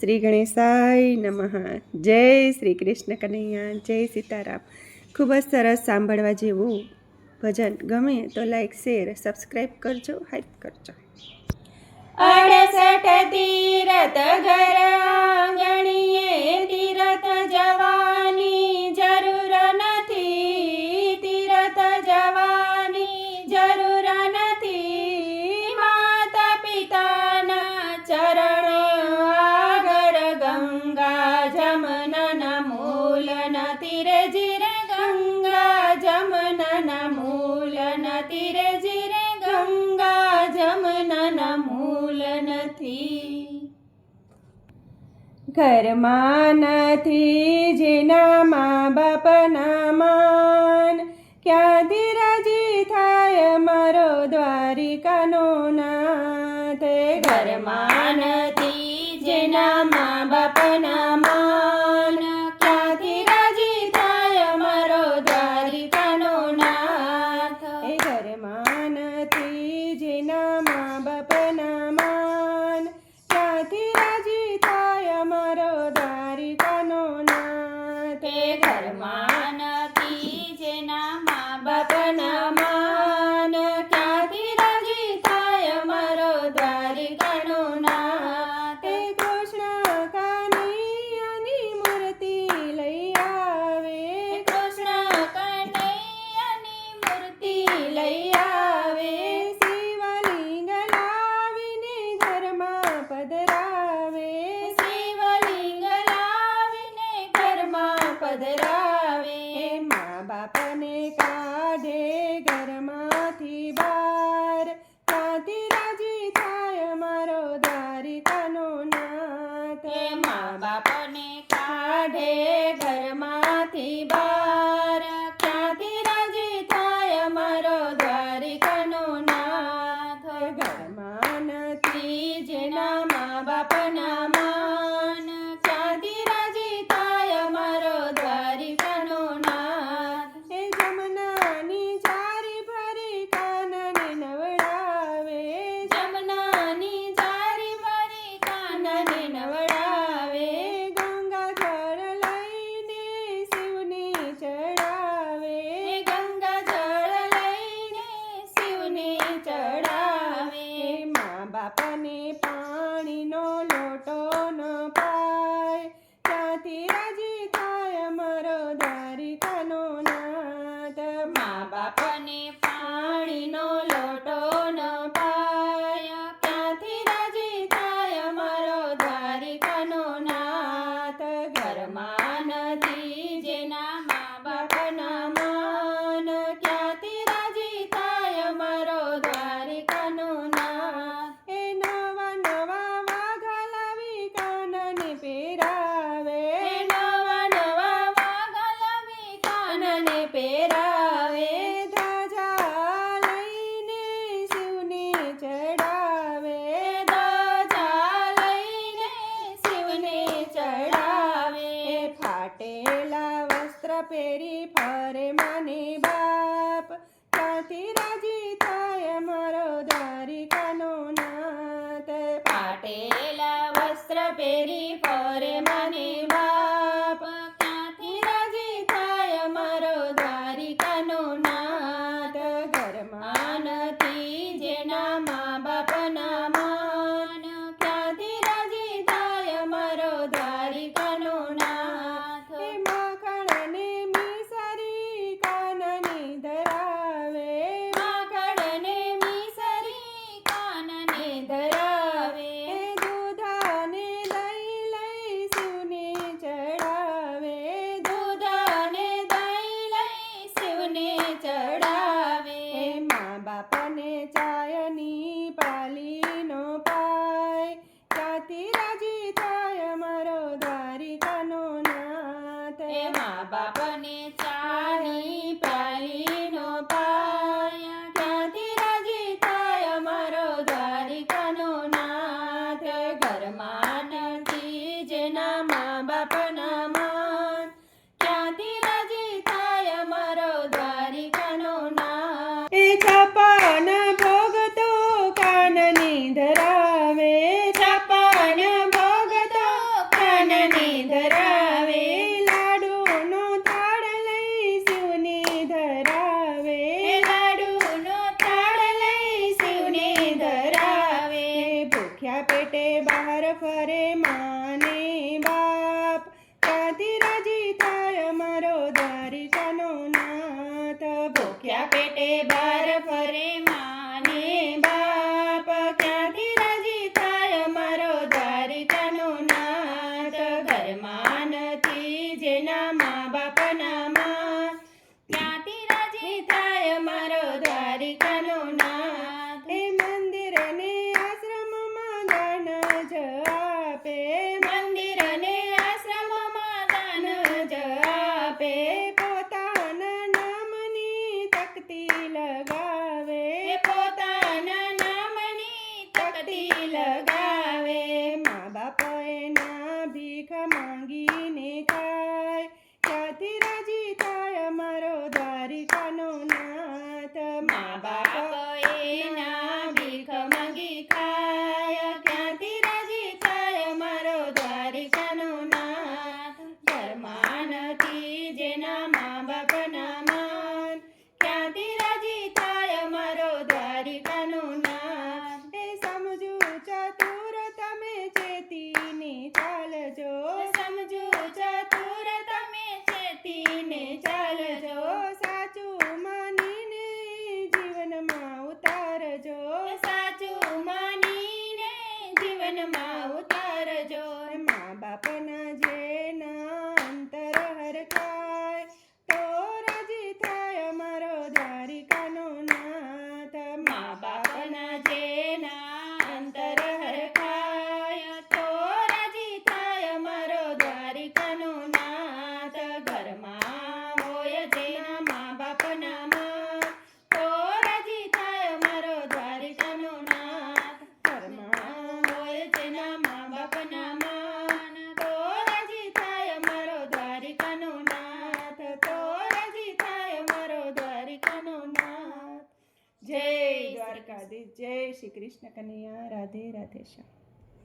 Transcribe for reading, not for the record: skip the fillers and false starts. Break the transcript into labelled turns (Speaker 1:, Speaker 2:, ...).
Speaker 1: શ્રી ગણેશાય નમઃ. જય શ્રી કૃષ્ણ કનૈયા, જય સીતારામ. ખૂબ જ સરસ સાંભળવા જેવું ભજન ગમે તો લાઈક, શેર, સબસ્ક્રાઈબ કરજો, હાઈપ કરજો.
Speaker 2: 68 તીરથ ઘર આંગણીએ તીરથ જવાની જરૂર નથી, તીરથ જવાની જરૂર નથી. માતા પિતાના ચરણે આગળ ગંગા જમનના મૂલ નથી રે જીરે, ગંગા જમનના મૂલ નથી રે જીરે, ગંગા જમનના મૂલ નથી. ઘરમાં નથી જેના મા બાપના માન, ક્યાંથી રાજી થાય મારો દ્વારિકાનો નાથ. ઘરમાં નથી જેના મા બાપના માન, ક્યાંથી રાજી થાય મારો દ્વારિકાનો નાથ.
Speaker 1: ઘરમાં નથી જેના મા બાપના માન, ક્યાંથી રાજી થાય મારો દ્વારિકાનો નાથ.
Speaker 2: ઘરમાં નથી જેના મા બાપના માન, ક્યાંથી રાજી થાય મારો દ્વારિકાનો નાથ.
Speaker 1: કૃષ્ણ કનૈયાની મૂર્તિ લઈ આવે,
Speaker 2: કૃષ્ણ કનૈયાની મૂર્તિ લઈ આવે,
Speaker 1: શિવલિંગ લાવીને ઘરમાં પધરાવે,
Speaker 2: શિવલિંગ લાવીને ઘરમાં પધરાવે.
Speaker 1: મા બાપને કાઢે ઘરમાંથી બહાર, ત્યાંથી રાજી થાય મારો દ્વારિકાનો નાથ.
Speaker 2: મા બાપને કાઢે ઘરમાંથી બહાર, ક્યાંથી રાજી થાય મારો દ્વારિકાનો નાથ.
Speaker 1: ઘરમાં નથી
Speaker 2: જેના મા બાપના માન, ક્યાંથી રાજી થાય મારો દ્વારિકાનો નાથ.
Speaker 1: જમનાની ચારી ફરી કાનને નવડાવે,
Speaker 2: જમનાની ચારી ફરી કાનને નવડાવે,
Speaker 1: ગંગા જળ લઈને શિવને ચડાવે,
Speaker 2: ગંગા જળ લઈને શિવને ચડાવે.
Speaker 1: મા બાપને પાણીનો લોટો ન પાય, ત્યાંથી રાજી થાય મારો દ્વારિકાનો નાથ.
Speaker 2: મા બાપને પાણીનો લોટો ન પાય, ક્યાંથી રાજી થાય મારો દ્વારિકાનો નાથ. ઘરમાં નથી જેના મા બાપના માન, ક્યાંથી રાજી થાય મારો દ્વારિકાનો નાથ.
Speaker 1: નવા નવા વાઘા લાવી કાનને પહેરાવે,
Speaker 2: નવા નવા વાઘા લાવી કાનને પહેરાવે,
Speaker 1: ધજા લઈને શિવને ચડાવે,
Speaker 2: ધજા લઈને શિવને ચડાવે.
Speaker 1: ફાટેલા વસ્ત્ર પહેરી ફરે મને બાપ, ત્યાંથી રાજી થાય મારો દ્વારિકાનો નાથ.
Speaker 2: ફાટેલા વસ્ત્ર પહેરી ફરે મને બાપ, ક્યાંથી રાજી થાય મારો દ્વારિકાનો નાથ. ઘરમાં નથી જેના મા બાપના માન, ક્યાંથી રાજી થાય મારો દ્વારિકાનો નાથ.
Speaker 1: માખણને મિસરી કાનને ધરાવે,
Speaker 2: માખણને મિસરી કાનને ધરાવે,
Speaker 1: દૂધાને લઈ લઈ શિવને ચડાવે,
Speaker 2: દૂધાને દહીં લઈ શિવને ચડાવે.
Speaker 1: મા બાપને ચાયની પાલીનો પાય, ત્યાંથી રાજી થાય મારો દ્વારિકાનો નાથ.
Speaker 2: મા બાપને ચાની પ્યાલીનો પાય, ક્યાંથી રાજી થાય મારો દ્વારિકાનો નાથ. ઘરમાં નથી જેના મા બાપના માન, ક્યાંથી રાજી થાય મારો દ્વારિકાનો નાથ.
Speaker 1: છપ્પન ભોગ તો કાનને બહાર ફરે માને બાપ, ક્યાંથી રાજી થાય અમારો દ્વારિકાનો નાથ.
Speaker 2: ભૂખ્યા પેટે બહાર ફરે માને બાપ, ક્યાંથી રાજી થાય અમારો દ્વારિકાનો નાથ. ઘરમાં નથી જેના મા બાપના માં, ક્યાંથી રાજી થાય અમારો દ્વારિકાનો નાથ.
Speaker 1: એ મંદિર અને આશ્રમમાં દાન જ આપે,
Speaker 2: મંદિર અને આશ્રમમાં દાન જ આપે,
Speaker 1: પોતાના નામની તકતી લગાવે,
Speaker 2: પોતાના નામની તકતી લગાવે.
Speaker 1: મા બાપ એના ભીખ માંગીને ખાય, ક્યાંથી રાજી થાય અમારો દ્વારિકાનો નાથ.
Speaker 2: મા બાપ એના ભીખ માંગી ખાય, ક્યાંથી રાજી થાય અમારો દ્વારિકાનો નાથ. ઘરમાં નથી જેના મા બાપના માન, ક્યાંથી રાજી થાય અમારો દ્વારિકાનો નાથ.
Speaker 1: એ સમજુ ચતુર તમે ચેતીને ચાલજો,
Speaker 2: સમજો ચતુર તમે ચેતીને ચાલજો,
Speaker 1: સાચું માનીને જીવનમાં ઉતારજો.
Speaker 2: સાચું માનીને જીવનમાં ઉતારજો.
Speaker 1: મા બાપના જેના અંતર હરખાય, તો રાજી થાય અમારો દ્વારિકાનો નાથ.
Speaker 2: મા બાપના જેના અંતર હરખાય, તો રાજી થાય અમારો દ્વારિકાનો નાથ. ઘરમાં હોય જેના મા બાપના માં, તો રાજી થાય અમારો દ્વારિકાનો નાથ. ઘરમાં હોય જેના મા બાપના માન, તો રાજી થાય અમારો દ્વારિકાનો નાથ. તો રાજી થાય અમારો દ્વારિકાનો નાથ.
Speaker 1: જય દ્વારકાધીશ, જય શ્રી કૃષ્ણ કનૈયા, રાધે રાધે શ્યામ.